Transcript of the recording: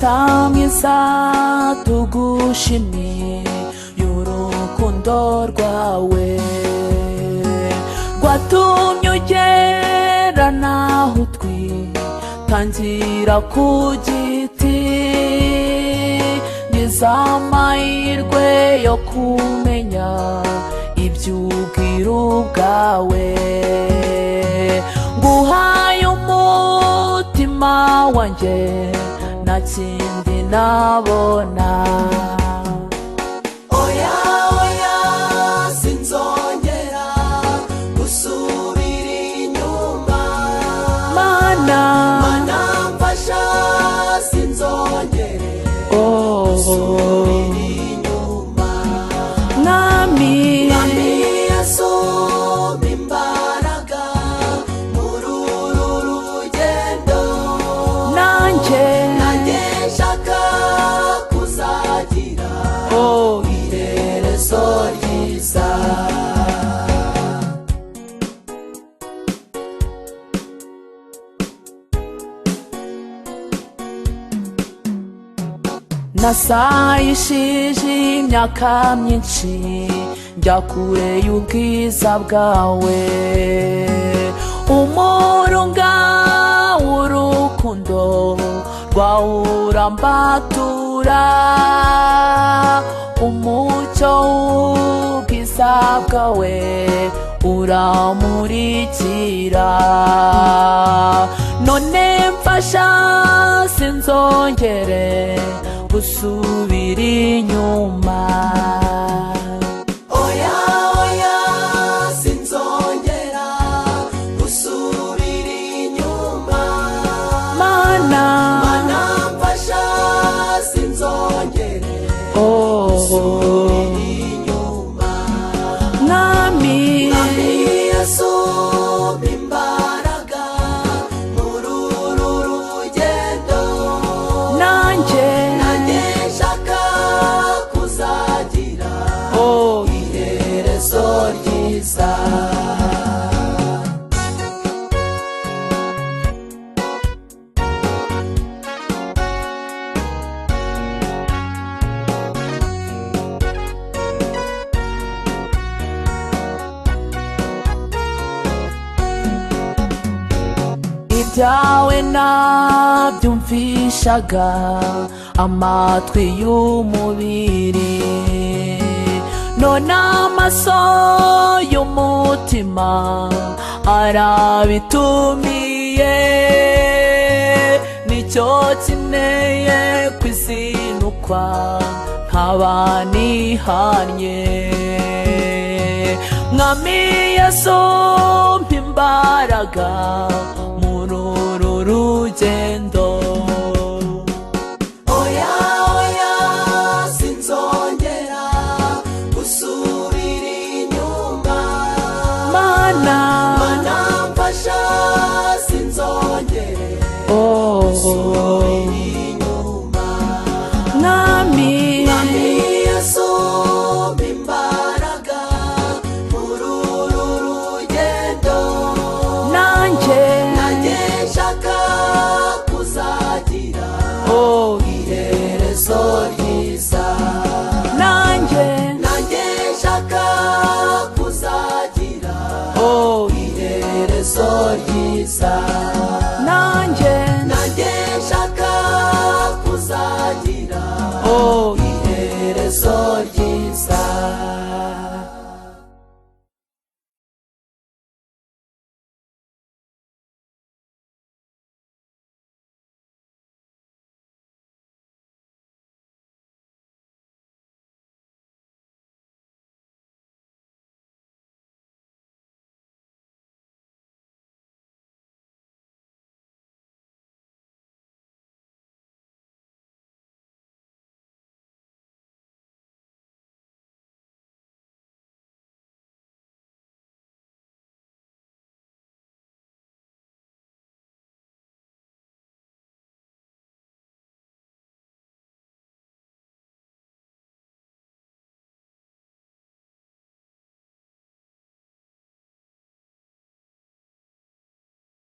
data mwiza tugushimiye y'urukundo rwawe rwatumye ugera naho twitangira ku giti ngize amahirwe yo kumenya iby'ubwiru bwawe nguhaye umutima wanjye nta kindi nabona oya oya sinzongera gusubira inyuma mana mfasha sinzongere gusubira inyuma mwami yasumba imbaraga muri uru rugendo nanjye nshaka kuzagira iherezo ryiza nasayishije imyaka myinshi njya kure y'ubwiza bwawe umurunga w'urukundo rwawe urambatura umucyo w'ubwiza bwawe uramurikira none mfasha sinzongere gusubira inyuma oya oya sinzongera gusubira inyuma mana mfasha sinzongere gusubira inyuma mwami yasumba imbaraga muri uru rugendo nanjye nshaka kuzagira iherezo ryiza ibyawe nabyumvishaga amatwi y'umubiri none amaso y'umutima arabitumiye nicyo kineye kwizinukwa nkaba nihanye mwami yasumba imbaraga muri uru rugendo